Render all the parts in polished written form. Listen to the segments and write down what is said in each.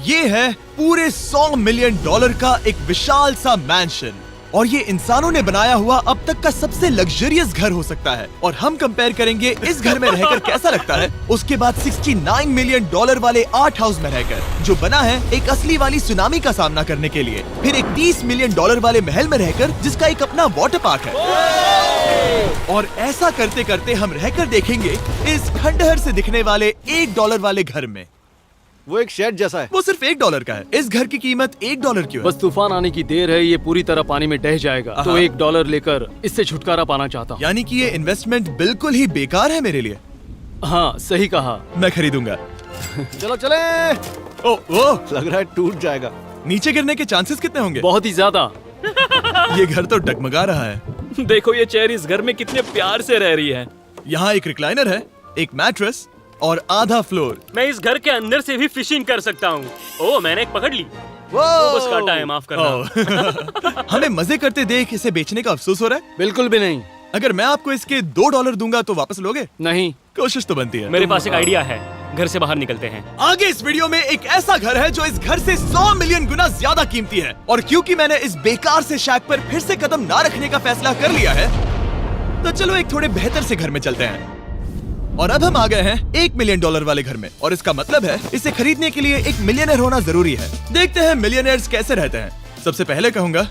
ये है पूरे $100 मिलियन का एक विशाल सा मैंशन, और ये इंसानों ने बनाया हुआ अब तक का सबसे लग्जरियस घर हो सकता है। और हम कंपेयर करेंगे इस घर में रहकर कैसा लगता है उसके बाद $69 मिलियन वाले आर्ट हाउस में रहकर, जो बना है एक असली वाली सुनामी का सामना करने के लिए। फिर एक $30 मिलियन वाले महल में रहकर जिसका एक अपना वाटर पार्क है। और ऐसा करते करते हम रहकर देखेंगे इस खंडहर से दिखने वाले $1 वाले घर में। वो एक शेड जैसा है। वो सिर्फ $1 का है। इस घर की कीमत $1 क्यों है? बस तूफान आने की देर है, ये पूरी तरह पानी में ढह जाएगा, तो $1 लेकर इससे छुटकारा पाना चाहता हूँ। यानी कि ये इन्वेस्टमेंट बिल्कुल ही बेकार है मेरे लिए। हाँ सही कहा। मैं खरीदूंगा। चलो चले। ओ, लग रहा है टूट जाएगा। नीचे गिरने के चांसेस कितने होंगे? बहुत ही ज्यादा। ये घर तो डगमगा रहा है। देखो ये चेयर इस घर में कितने प्यार से रह रही है। यहाँ एक रिक्लाइनर है, एक मैट्रेस और आधा फ्लोर। मैं इस घर के अंदर से भी फिशिंग कर सकता हूँ। ओह मैंने एक पकड़ ली। बस काटा है, माफ करना। हमें मजे करते देख इसे बेचने का अफसोस हो रहा है? बिल्कुल भी नहीं। अगर मैं आपको इसके $2 दूंगा तो वापस लोगे? नहीं। कोशिश तो बनती है। मेरे पास एक आइडिया है, घर से बाहर निकलते हैं। आगे इस वीडियो में एक ऐसा घर है जो इस घर से 100 मिलियन गुना ज्यादा कीमती है, और क्योंकि मैंने इस बेकार से शैक पर फिर से कदम ना रखने का फैसला कर लिया है, तो चलो एक थोड़े बेहतर से घर में चलते हैं। और अब हम आ गए हैं $1 मिलियन वाले घर में, और इसका मतलब है इसे खरीदने के लिए एक मिलियनर होना जरूरी है। देखते हैं मिलियनर्स कैसे रहते हैं। सबसे पहले कहूंगा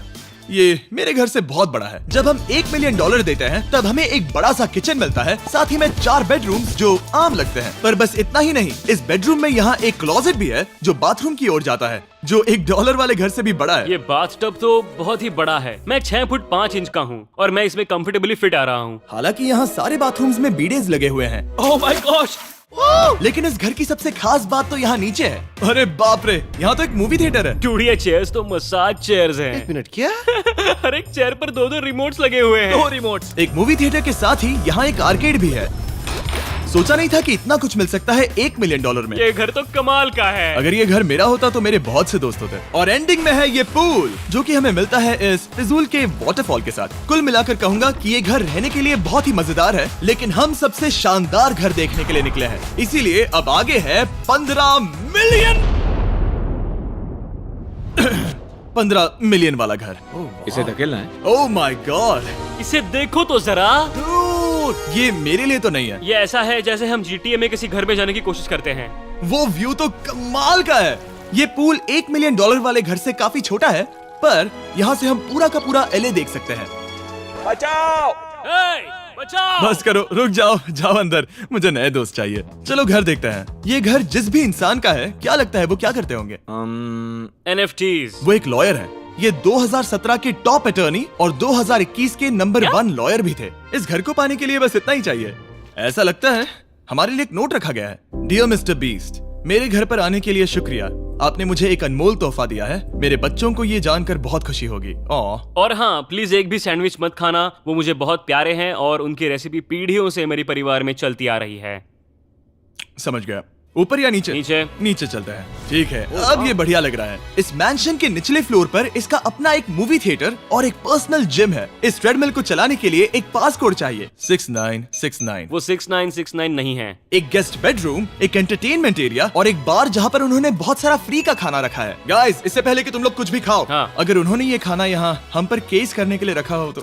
ये मेरे घर से बहुत बड़ा है। जब हम $1 मिलियन देते हैं तब हमें एक बड़ा सा किचन मिलता है, साथ ही में 4 बेडरूम्स जो आम लगते हैं। पर बस इतना ही नहीं, इस बेडरूम में यहाँ एक क्लोजेट भी है जो बाथरूम की ओर जाता है, जो $1 वाले घर से भी बड़ा है। ये बाथटब तो बहुत ही बड़ा है। मैं 6 फुट 5 इंच का हूँ और मैं इसमें कंफर्टेबली फिट आ रहा हूँ। हालांकि यहाँ सारे बाथरूम्स में बीडेज लगे हुए हैं। Oh my gosh! लेकिन इस घर की सबसे खास बात तो यहाँ नीचे है। अरे बाप रे, यहाँ तो एक मूवी थिएटर है। टूड, ये चेयर्स तो मसाज चेयर्स हैं। 1 मिनट क्या? हर एक चेयर पर 2-2 रिमोट्स लगे हुए हैं। 2 रिमोट्स। एक मूवी थिएटर के साथ ही यहाँ एक आर्केड भी है। सोचा नहीं था कि इतना कुछ मिल सकता है $1 मिलियन में। ये घर तो कमाल का है। अगर ये घर मेरा होता तो मेरे बहुत से दोस्त होते। और एंडिंग में है ये पूल, जो कि हमें मिलता है इस फिजूल के वाटरफॉल के साथ। कुल मिलाकर कहूंगा कि ये घर रहने के लिए बहुत ही मजेदार है, लेकिन हम सबसे शानदार घर देखने के लिए निकले हैं, इसीलिए अब आगे है 15 मिलियन वाला घर। इसे धकेलना है। ओह माय गॉड, इसे देखो तो जरा। ये मेरे लिए तो नहीं है। ये ऐसा है जैसे हम GTA में किसी घर में जाने की कोशिश करते हैं। वो व्यू तो कमाल का है। ये पूल $1 मिलियन वाले घर से काफी छोटा है, पर यहाँ से हम पूरा का पूरा LA देख सकते हैं। बचाओ! बचाओ! बस करो, रुक जाओ, जाओ अंदर, मुझे नए दोस्त चाहिए। चलो घर देखते हैं। ये घर जिस भी इंसान का है, क्या लगता है वो क्या करते होंगे? NFTs। वो एक लॉयर है। ये 2017 के टॉप अटर्नी और 2021 के नंबर 1 लॉयर भी थे। इस घर को पाने के लिए बस इतना ही चाहिए। ऐसा लगता है हमारे लिए एक नोट रखा गया है। डियर मिस्टर बीस्ट, मेरे घर पर आने के लिए शुक्रिया। आपने मुझे एक अनमोल तोहफा दिया है। मेरे बच्चों को ये जानकर बहुत खुशी होगी। और हाँ, प्लीज एक भी सैंडविच मत खाना, वो मुझे बहुत प्यारे हैं और उनकी रेसिपी पीढ़ियों से मेरे परिवार में चलती आ रही है। समझ गया। ऊपर या नीचे? नीचे। नीचे चलते हैं। ठीक है, अब ये बढ़िया लग रहा है। इस मैंशन के निचले फ्लोर पर इसका अपना एक मूवी थिएटर और एक पर्सनल जिम है। इस ट्रेडमिल को चलाने के लिए एक पास कोड चाहिए, 6969। वो 6969 नहीं है। एक गेस्ट बेडरूम, एक एंटरटेनमेंट एरिया और एक बार जहाँ पर उन्होंने बहुत सारा फ्री का खाना रखा है। गाइस, इससे पहले कि तुम लोग कुछ भी खाओ, हाँ। अगर उन्होंने ये खाना यहाँ हम पर केस करने के लिए रखा हो तो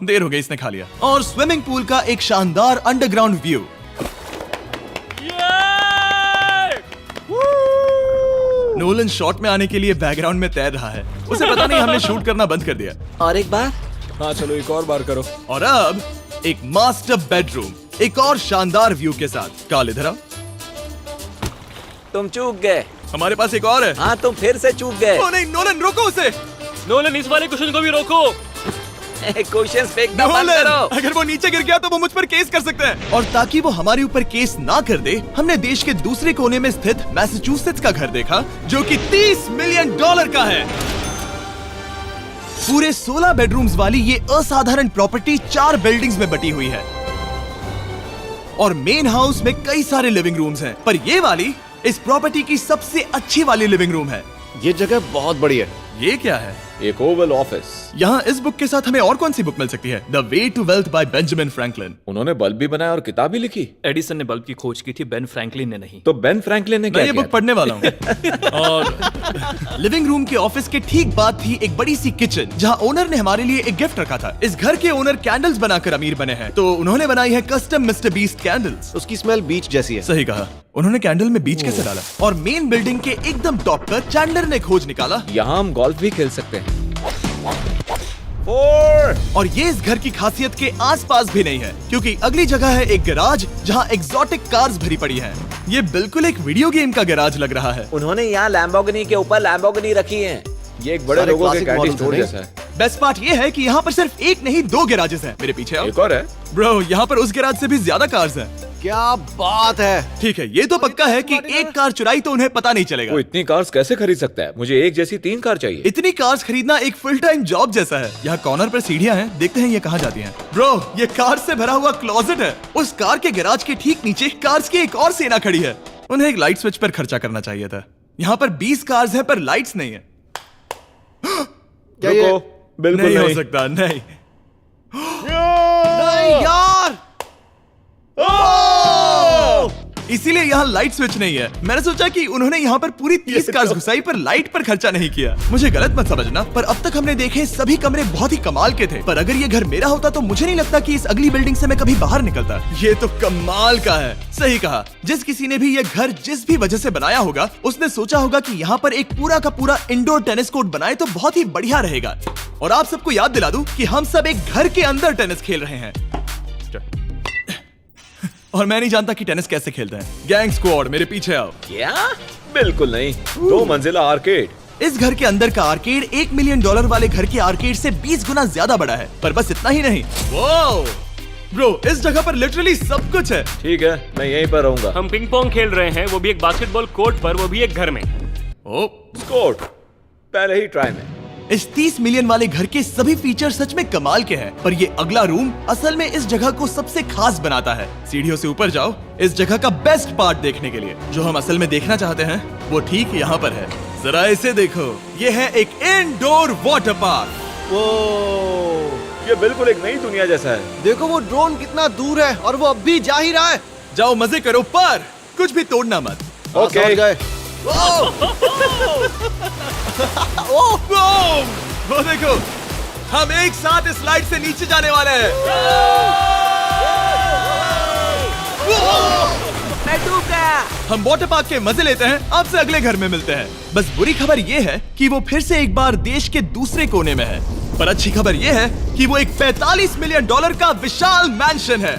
देर हो गई, इसने खा लिया। और स्विमिंग पूल का एक शानदार अंडरग्राउंड व्यू। नोलन शॉट में आने के लिए बैकग्राउंड में तैर रहा है। उसे पता नहीं हमने शूट करना बंद कर दिया। और एक बार? हाँ चलो एक और बार करो। और अब एक मास्टर बेडरूम, एक और शानदार व्यू के साथ। काल इधर आओ। तुम चूक गए। हमारे पास एक और है। हाँ तुम फिर से चूक गए। ओ नहीं, नोलन रोको उसे। नोलन, इस वाले क्वेश्चन को भी रोको। क्वेश्चन फेंकना बंद नोलन, करो। अगर वो नीचे गिर गया तो वो मुझ पर केस कर सकते हैं। और ताकि वो हमारे ऊपर केस ना कर दे, हमने देश के दूसरे कोने में स्थित मैसाचुसेट्स का घर देखा, जो कि $30 मिलियन का है। पूरे 16 बेडरूम्स वाली ये असाधारण प्रॉपर्टी 4 बिल्डिंग्स में बटी हुई है, और मेन हाउस में कई सारे लिविंग रूम्स हैं, पर ये वाली इस प्रॉपर्टी की सबसे अच्छी वाली लिविंग रूम है। ये जगह बहुत बड़ी है। ये क्या है? एक ओवल ऑफिस। यहाँ इस बुक के साथ हमें और कौन सी बुक मिल सकती है? The way to wealth by Benjamin Franklin. उन्होंने बल्ब भी बनाया और किताब भी लिखी। एडिसन ने बल्ब की खोज की थी, बेन फ्रैंकलिन ने नहीं। तो बेन फ्रैंकलिन ने क्या मैं ये किया बुक पढ़ने वाला हूँ। और लिविंग रूम के ऑफिस के ठीक बाद थी एक बड़ी सी किचन जहाँ ओनर ने हमारे लिए एक गिफ्ट रखा था। इस घर के ओनर कैंडल्स बनाकर अमीर बने हैं, तो उन्होंने बनाई है कस्टम मिस्टर बीस्ट कैंडल्स। उसकी स्मेल बीच जैसी है। सही कहा। उन्होंने कैंडल में बीच कैसे डाला? और मेन बिल्डिंग के एकदम टॉप पर चैंडलर ने खोज निकाला। यहाँ हम गोल्फ भी खेल सकते हैं। और ये इस घर की खासियत के आसपास भी नहीं है, क्योंकि अगली जगह है एक गैराज जहाँ एग्जॉटिक कार्स भरी पड़ी हैं। ये बिल्कुल एक वीडियो गेम का गैराज लग रहा है। उन्होंने यहाँ लैम्बोर्गिनी के ऊपर लैम्बोर्गिनी रखी है। ये एक बड़े सारे लोगों के classic कैंडी models स्टोर हैं, जैसा है। बेस्ट पार्ट ये है कि यहाँ पर सिर्फ एक नहीं 2 गैराजेस हैं। मेरे पीछे आओ। एक और है। ब्रो, यहाँ पर उस गैराज से भी ज्यादा कार्स हैं। क्या बात है। ठीक है, ये तो पक्का है कि एक कार चुराई तो उन्हें पता नहीं चलेगा। वो इतनी कार्स कैसे खरीद सकता है? मुझे एक जैसी 3 कार चाहिए। इतनी कार्स खरीदना एक फुल टाइम जॉब जैसा है। यहाँ कॉर्नर पर सीढ़ियाँ हैं, देखते हैं ये कहाँ जाती हैं। ब्रो, ये कार से भरा हुआ क्लोजेट है। उस कार के गैराज के ठीक नीचे कार्स की एक और सेना खड़ी है। उन्हें एक लाइट स्विच पर खर्चा करना चाहिए था। यहाँ पर 20 कार्स हैं पर लाइट्स नहीं है। क्या ये? रुको, बिल्कुल नहीं हो नहीं। सकता, नहीं। नहीं यार। इसीलिए यहाँ लाइट स्विच नहीं है। मैंने सोचा कि उन्होंने यहाँ पर पूरी 30 कार्स घुसाई पर लाइट पर खर्चा नहीं किया। मुझे गलत मत समझना, पर अब तक हमने देखे सभी कमरे बहुत ही कमाल के थे। पर अगर ये घर मेरा होता तो मुझे नहीं लगता कि इस अगली बिल्डिंग से मैं कभी बाहर निकलता। ये तो कमाल का है। सही कहा। जिस किसी ने भी ये घर जिस भी वजह से बनाया होगा, उसने सोचा होगा कि यहाँ पर एक पूरा का पूरा इंडोर टेनिस कोर्ट बनाए तो बहुत ही बढ़िया रहेगा। और आप सबको याद दिला दूं कि हम सब एक घर के अंदर टेनिस खेल रहे हैं। और मैं नहीं जानता कि टेनिस कैसे खेलते हैं। गैंग स्क्वाड, मेरे पीछे आओ। क्या? बिल्कुल नहीं। 2 मंजिला आर्केड। इस घर के अंदर का आर्केड $1 मिलियन वाले घर के आर्केड से 20 गुना ज्यादा बड़ा है। पर बस इतना ही नहीं। वाओ ब्रो, इस जगह पर लिटरली सब कुछ है। ठीक है, मैं यहीं पर रहूंगा। हम पिंग पोंग खेल रहे हैं, वो भी एक बास्केटबॉल कोर्ट पर, वो भी एक घर में। ओ, स्कोर पहले ही ट्राई में। इस 30 मिलियन वाले घर के सभी फीचर सच में कमाल के हैं, पर ये अगला रूम असल में इस जगह को सबसे खास बनाता है। सीढ़ियों से ऊपर जाओ इस जगह का बेस्ट पार्ट देखने के लिए। जो हम असल में देखना चाहते हैं वो ठीक यहाँ पर है। जरा इसे देखो, ये है एक इंडोर वाटर पार्क। वो ये बिल्कुल एक नई दुनिया जैसा है। देखो वो ड्रोन कितना दूर है और वो अब भी जा ही रहा है। जाओ मजे करो, पर कुछ भी तोड़ना मत। हाँ, समझ गए। वो देखो, हम एक साथ इस स्लाइड से नीचे जाने वाले हैं। मैं डूब गया। हम वाटर पार्क के मजे लेते हैं। आपसे अगले घर में मिलते हैं। बस बुरी खबर ये है कि वो फिर से एक बार देश के दूसरे कोने में है। पर अच्छी खबर ये है कि वो एक $45 मिलियन का विशाल मैंशन है।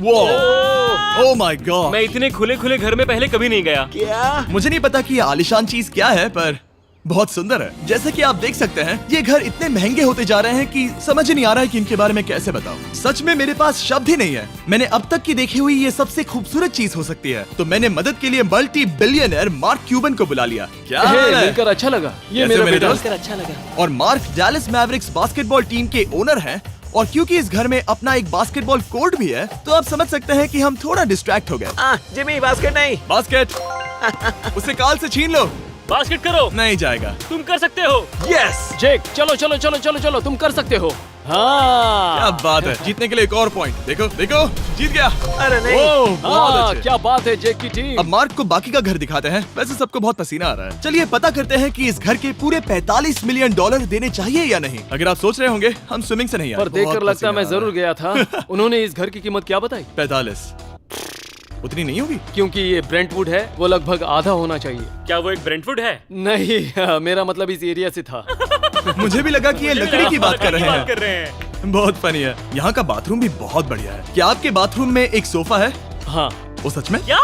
Oh my God. मैं इतने खुले खुले घर में पहले कभी नहीं गया। क्या? मुझे नहीं पता कि ये आलीशान चीज क्या है, पर बहुत सुंदर है। जैसे कि आप देख सकते हैं, ये घर इतने महंगे होते जा रहे हैं कि समझ ही नहीं आ रहा है कि इनके बारे में कैसे बताऊं। सच में मेरे पास शब्द ही नहीं है। मैंने अब तक की देखी हुई ये सबसे खूबसूरत चीज हो सकती है। तो मैंने मदद के लिए मल्टी बिलियनर मार्क क्यूबन को बुला लिया। क्या हाल है? मिलकर अच्छा लगा। ये कैसे मेरा मेरे बेटा। दोस्त? अच्छा लगा। और mark Dallas Mavericks basketball team के ओनर हैं। और क्योंकि इस घर में अपना एक बास्केटबॉल कोर्ट भी है, तो आप समझ सकते हैं कि हम थोड़ा डिस्ट्रैक्ट हो गए। जिमी, बास्केट नहीं। बास्केट उसे काल से छीन लो। बास्केट करो। नहीं जाएगा। तुम कर सकते हो। यस, जेक, चलो चलो चलो चलो चलो, तुम कर सकते हो। हाँ क्या बात है। जीतने के लिए एक और पॉइंट। देखो देखो, जीत गया। अरे नहीं। ओह, बहुत हाँ, अच्छे। क्या बात है जेक की टीम। अब मार्क को बाकी का घर दिखाते हैं। वैसे सबको बहुत पसीना आ रहा है। चलिए पता करते हैं कि इस घर के पूरे $45 मिलियन देने चाहिए या नहीं। अगर आप सोच रहे होंगे हम स्विमिंग से नहीं आए, पर देखकर बहुत लगता है मैं पसीना आ जरूर गया था। उन्होंने इस घर की कीमत क्या बताई? रहा है। 45 उतनी नहीं होगी। क्योंकि ये ब्रेंटवुड है, वो लगभग आधा होना चाहिए। क्या वो एक ब्रेंटफुड है? नहीं, मेरा मतलब इस एरिया से था। मुझे भी लगा कि ये लकड़ी की बात कर रहे बात कर हैं। रहे हैं। बहुत फनी है। यहाँ का बाथरूम भी बहुत बढ़िया है। क्या आपके बाथरूम में एक सोफा है? हाँ, वो सच में? क्या?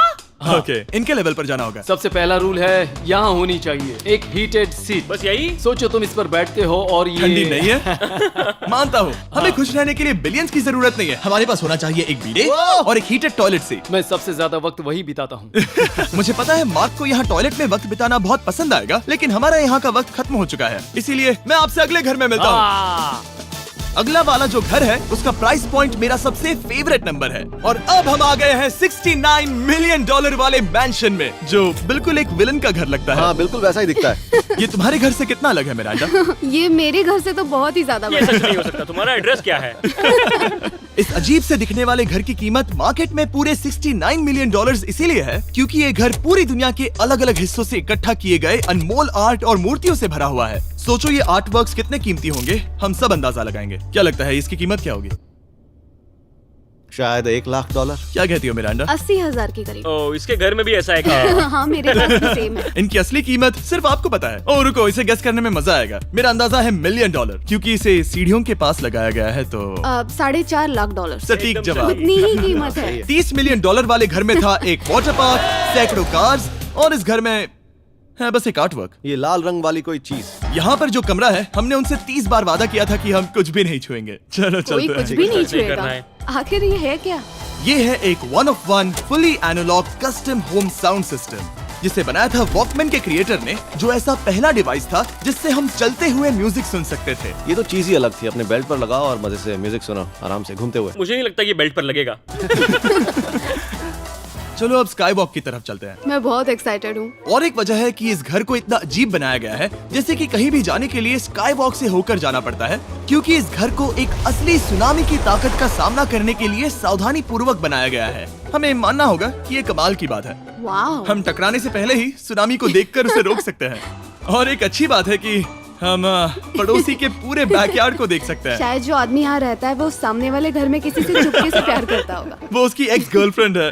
ओके, इनके लेवल पर जाना होगा। सबसे पहला रूल है यहाँ होनी चाहिए एक हीटेड सीट। बस यही? सोचो तुम इस पर बैठते हो और ये ठंडी नहीं है। मानता हूँ, हमें खुश रहने के लिए बिलियंस की जरूरत नहीं है। हमारे पास होना चाहिए एक बीडे और एक हीटेड टॉयलेट सीट। मैं सबसे ज्यादा वक्त वही बिताता हूँ। मुझे पता है मार्क को यहाँ टॉयलेट में वक्त बिताना बहुत पसंद आएगा, लेकिन हमारा यहाँ का वक्त खत्म हो चुका है। इसीलिए मैं आपसे अगले घर में मिलता हूँ। अगला वाला जो घर है उसका प्राइस पॉइंट मेरा सबसे फेवरेट नंबर है। और अब हम आ गए हैं $69 मिलियन वाले मैंशन में, जो बिल्कुल एक विलन का घर लगता है। हाँ बिल्कुल वैसा ही दिखता है। ये तुम्हारे घर से कितना अलग है मिरांडा? ये मेरे घर से तो बहुत ही ज्यादा ये बड़ा सच नहीं हो सकता। तुम्हारा एड्रेस क्या है? इस अजीब से दिखने वाले घर की कीमत मार्केट में पूरे $69 मिलियन इसीलिए है क्योंकि ये घर पूरी दुनिया के अलग अलग हिस्सों से इकट्ठा किए गए अनमोल आर्ट और मूर्तियों से भरा हुआ है। सोचो ये आर्ट वर्क्स कितने कीमती होंगे, हम सब अंदाजा लगाएंगे। क्या लगता है इसकी कीमत क्या होगी? शायद $1 लाख। क्या कहती हो मिरांडा? 80,000 के करीब। ओ, इसके घर में भी ऐसा है क्या? हाँ मेरे पास भी सेम है। इनकी असली कीमत सिर्फ आपको पता है। ओ रुको, इसे गेस करने में मजा आएगा। मेरा अंदाजा है $1 मिलियन क्योंकि इसे सीढ़ियों के पास लगाया गया है तो $4.5 लाख। सटीक जवाब। उतनी ही कीमत है। $30 मिलियन वाले घर में था एक वाटर पार्क, सैकड़ों कार्स और इस घर में है बस एक आर्ट वर्क। ये लाल रंग वाली कोई चीज। यहाँ पर जो कमरा है हमने उनसे 30 बार वादा किया था कि हम कुछ भी नहीं छुएंगे। चलो कोई चलते कुछ हैं। भी नहीं करना छुएगा। है। आखिर ये है क्या? ये है एक 1 of 1 fully analog custom home sound system जिसे बनाया था वॉकमैन के क्रिएटर ने, जो ऐसा पहला डिवाइस था जिससे हम चलते हुए म्यूजिक सुन सकते थे। ये तो चीज ही अलग थी। अपने बेल्ट पर लगाओ और मजे से म्यूजिक सुनो आराम से घूमते हुए। मुझे नहीं लगता ये बेल्ट पर लगेगा। चलो अब स्काई वॉक की तरफ चलते हैं। मैं बहुत एक्साइटेड हूँ। और एक वजह है कि इस घर को इतना अजीब बनाया गया है जैसे कि कहीं भी जाने के लिए स्काई वॉक से होकर जाना पड़ता है, क्योंकि इस घर को एक असली सुनामी की ताकत का सामना करने के लिए सावधानी पूर्वक बनाया गया है। हमें मानना होगा कि ये कमाल की बात है। वाह। हम टकराने से पहले ही सुनामी को देखकर उसे रोक सकते हैं। और एक अच्छी बात है कि हम पड़ोसी के पूरे बैकयार्ड को देख सकते हैं। शायद जो आदमी यहाँ रहता है वो सामने वाले घर में किसी से चुपके से प्यार करता होगा। वो उसकी एक्स गर्लफ्रेंड है।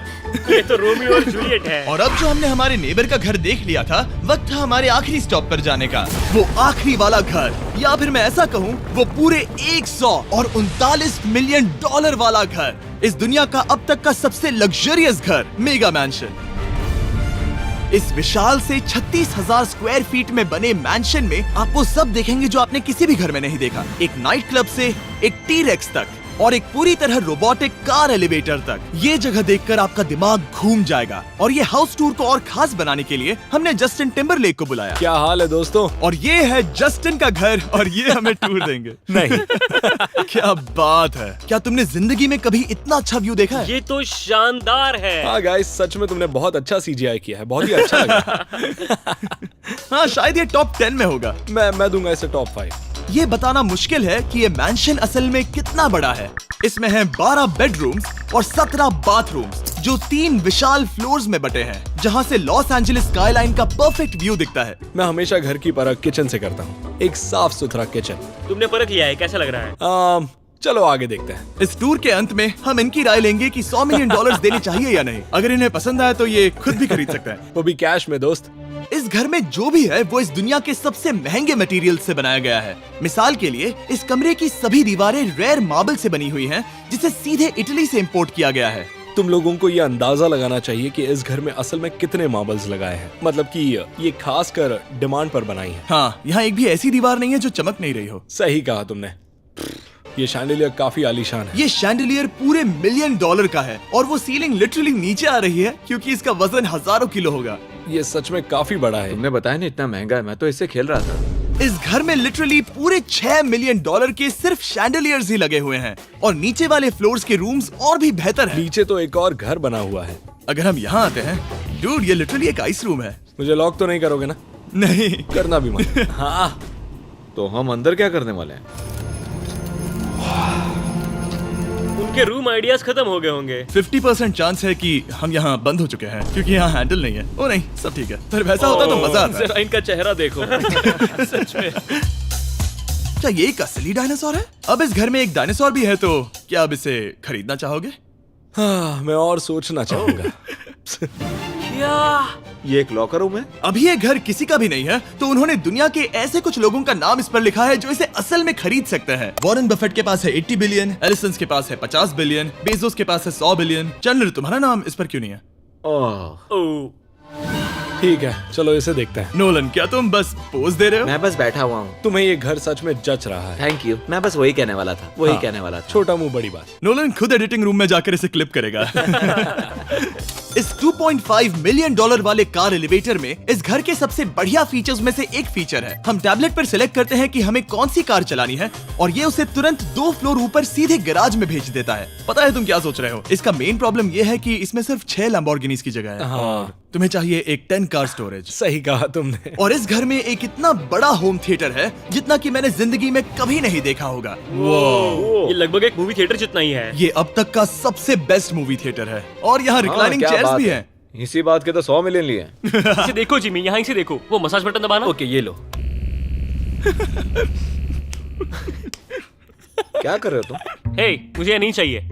ये तो रोमियो और जूलियट है। और अब जो हमने हमारे नेबर का घर देख लिया था, वक्त था हमारे आखिरी स्टॉप पर जाने का। वो आखिरी वाला घर, या फिर मैं ऐसा कहूँ वो पूरे 139 मिलियन वाला घर, इस दुनिया का अब तक का सबसे लग्जरियस घर, मेगा मैंशन। इस विशाल से 36,000 स्क्वायर फीट में बने मैंशन में आप वो सब देखेंगे जो आपने किसी भी घर में नहीं देखा। एक नाइट क्लब से एक टी-रेक्स तक और एक पूरी तरह रोबोटिक कार एलिवेटर तक। ये जगह देखकर आपका दिमाग घूम जाएगा। और ये हाउस टूर को और खास बनाने के लिए हमने जस्टिन टिम्बरलेक को बुलाया। क्या हाल है दोस्तों? और ये है जस्टिन का घर और ये हमें टूर देंगे। नहीं। क्या बात है, क्या तुमने जिंदगी में कभी इतना अच्छा व्यू देखा है? ये तो शानदार है। हाँ गाइस, सच में तुमने बहुत अच्छा CGI किया है। बहुत ही अच्छा लगा। हाँ शायद ये टॉप 10 में होगा। मैं दूंगा इसे टॉप 5। ये बताना मुश्किल है कि ये मैंशन असल में कितना बड़ा है। इसमें है 12 बेडरूम्स और 17 बाथरूम्स जो 3 विशाल फ्लोर्स में बटे हैं, जहां से लॉस एंजलिस स्काईलाइन का परफेक्ट व्यू दिखता है। मैं हमेशा घर की परख किचन से करता हूँ। एक साफ सुथरा किचन। तुमने परख लिया है, कैसा लग रहा है? चलो आगे देखते हैं। इस टूर के अंत में हम इनकी राय लेंगे कि $100 मिलियन देने चाहिए या नहीं। अगर इन्हें पसंद आया तो ये खुद भी खरीद सकते हैं। वो भी कैश में दोस्त। इस घर में जो भी है वो इस दुनिया के सबसे महंगे मटेरियल से बनाया गया है। मिसाल के लिए इस कमरे की सभी दीवारें रेयर मार्बल से बनी हुई हैं, जिसे सीधे इटली से इंपोर्ट किया गया है। तुम लोगों को ये अंदाजा लगाना चाहिए कि इस घर में असल में कितने मार्बल्स लगाए हैं। मतलब कि ये खास कर डिमांड पर बनाई है। हाँ, यहाँ एक भी ऐसी दीवार नहीं है जो चमक नहीं रही हो। सही कहा तुमने। ये शैंडिलियर काफी आलीशान है। ये शैंडिलियर पूरे $1 मिलियन का है और वो सीलिंग लिटरली नीचे आ रही है क्योंकि इसका वजन हजारों किलो होगा। ये सच में काफी बड़ा है। तुमने बताया ना इतना महंगा है, मैं तो इससे खेल रहा था। इस घर में लिटरली पूरे $6 मिलियन के सिर्फ शैंडिलियर्स ही लगे हुए हैं और नीचे वाले फ्लोर्स के रूम्स और भी बेहतर हैं। नीचे तो एक और घर बना हुआ है। अगर हम यहाँ आते हैं, डूड, ये लिटरली एक आइस रूम है। मुझे लॉक तो नहीं करोगे ना? नहीं करना भी मत। हाँ, तो हम अंदर क्या करने वाले हैं? उनके रूम आइडियाज खत्म हो गए होंगे। 50% चांस है कि हम यहाँ बंद हो चुके हैं क्योंकि यहाँ हैंडल नहीं है। ओ नहीं, सब ठीक है। पर वैसा होता तो मजा आता। जरा इनका चेहरा देखो। सच में। क्या ये एक असली डायनासोर है? अब इस घर में एक डायनासोर भी है, तो क्या अब इसे खरीदना चाहोगे? हाँ, मैं और सोचना चाहूंगा। ये एक लॉकर रूम है? अभी ये घर किसी का भी नहीं है, तो उन्होंने दुनिया के ऐसे कुछ लोगों का नाम इस पर लिखा है जो इसे असल में खरीद सकते हैं। वॉरेन बफेट के पास है 80 बिलियन, एलिसन के पास है 50 बिलियन, बेजोस के पास है 100 बिलियन। चैंडलर, तुम्हारा नाम इस पर क्यों नहीं है? ओह, ठीक है, चलो इसे देखते हैं। नोलन, क्या तुम बस पोज दे रहे हो? मैं बस बैठा हुआ हूँ। तुम्हें ये घर सच में जच रहा है। Thank you. मैं बस वही कहने वाला था। वही कहने वाला था। छोटा मुंह बड़ी बात। नोलन खुद एडिटिंग रूम में जाकर इसे क्लिप करेगा। इस $2.5 मिलियन वाले कार एलिवेटर में इस घर के सबसे बढ़िया फीचर्स में से एक फीचर है। हम टैबलेट पर सिलेक्ट करते हैं कि हमें कौन सी कार चलानी है और ये उसे तुरंत 2 फ्लोर ऊपर सीधे गैराज में भेज देता है। पता है तुम क्या सोच रहे हो? इसका मेन प्रॉब्लम ये है कि इसमें सिर्फ 6 लैम्बोर्गिनीज की जगह है। हाँ। तुम्हें चाहिए एक 10 कार स्टोरेज। सही कहा तुमने। और इस घर में एक इतना बड़ा होम थिएटर है जितना कि मैंने जिंदगी में कभी नहीं देखा होगा। ये लगभग एक मूवी थिएटर जितना ही है। ये अब तक का सबसे बेस्ट मूवी थिएटर है और यहाँ रिक्लाइनिंग क्या चेयर्स बात भी है। हैं। इसी बात के तो 100 मिलियन लिए हैं। इसे देखो जिमी, यहाँ से देखो, वो मसाज बटन दबाना। ओके ये लो। क्या कर रहे हो तुम? हे, मुझे ये नहीं चाहिए।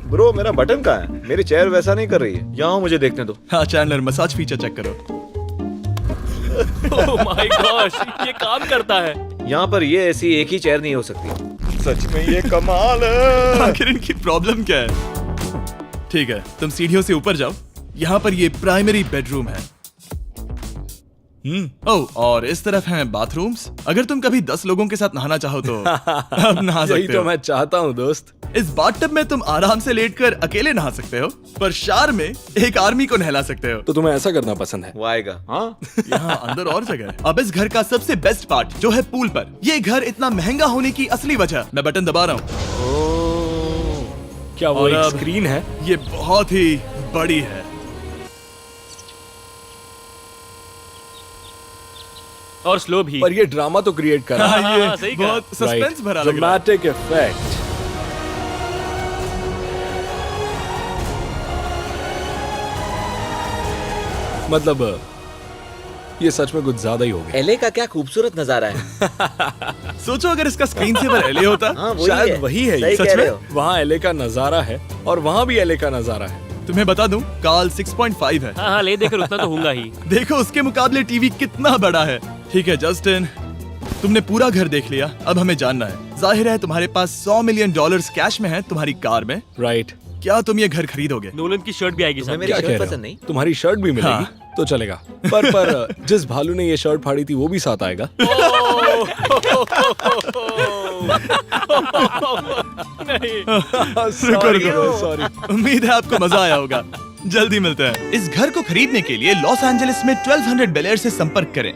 ब्रो मेरा बटन कहाँ है? मेरी चेयर वैसा नहीं कर रही है। यहाँ मुझे देखने दो। हाँ चैंडलर, मसाज फीचर चेक करो। ओह माय गॉश, ये काम करता है। यहाँ पर ये ऐसी एक ही चेयर नहीं हो सकती। सच में ये कमाल है। आखिर इनकी प्रॉब्लम क्या है? ठीक है, तुम सीढ़ियों से ऊपर जाओ। यहाँ पर ये प्राइमरी बेडरूम है। ओह, और इस तरफ हैं बाथरूम्स। अगर तुम कभी 10 लोगों के साथ नहाना चाहो तो अब नहा यही सकते तो हो। मैं चाहता हूँ दोस्त। इस बाथटब में तुम आराम से लेटकर अकेले नहा सकते हो, पर शार में एक आर्मी को नहला सकते हो। तो तुम्हें ऐसा करना पसंद है? वो आएगा। हाँ यहाँ अंदर और जगह है। अब इस घर का सबसे बेस्ट पार्ट जो है पूल पर। ये घर इतना महंगा होने की असली वजह, मैं बटन दबा रहा हूँ। क्या वो और एक अब- स्क्रीन है? ये बहुत ही बड़ी है। और स्लो भी। पर ये ड्रामा तो क्रिएट कर रहा है। हाँ, ये हाँ, सही कहा। बहुत सस्पेंस भरा लग रहा है। Dramatic effect. मतलब ये सच में कुछ ज्यादा ही हो गया। एले का क्या खूबसूरत नजारा है। सोचो अगर इसका स्क्रीन सेवर एलए होता। हाँ वही शायद है। वही है ये। सही सच कह में? रहे हो। वहाँ एले का नजारा है और वहाँ भी एले का नजारा है। तुम्हें बता दूं, काल 6.5 है। हाँ हाँ, ले देकर उतना तो होगा ही। देखो उसके मुकाबले टीवी कितना बड़ा है। ठीक है जस्टिन, तुमने पूरा घर देख लिया। अब हमें जानना है, जाहिर है तुम्हारे पास $100 मिलियन कैश में है तुम्हारी कार में। राइट। क्या तुम ये घर खरीदोगे? नोलन की शर्ट भी आएगी तुम्हें साथ। मेरी क्या शर्ट कह रहे पसंद हो? नहीं? तुम्हारी शर्ट भी मिलेगी हाँ। तो चलेगा। पर जिस भालू ने ये शर्ट फाड़ी थी वो भी साथ आएगा। सॉरी। उम्मीद है आपको मजा आया होगा। जल्दी मिलते हैं। इस घर को खरीदने के लिए लॉस एंजलिस में 1200 बेल एयर से संपर्क करें।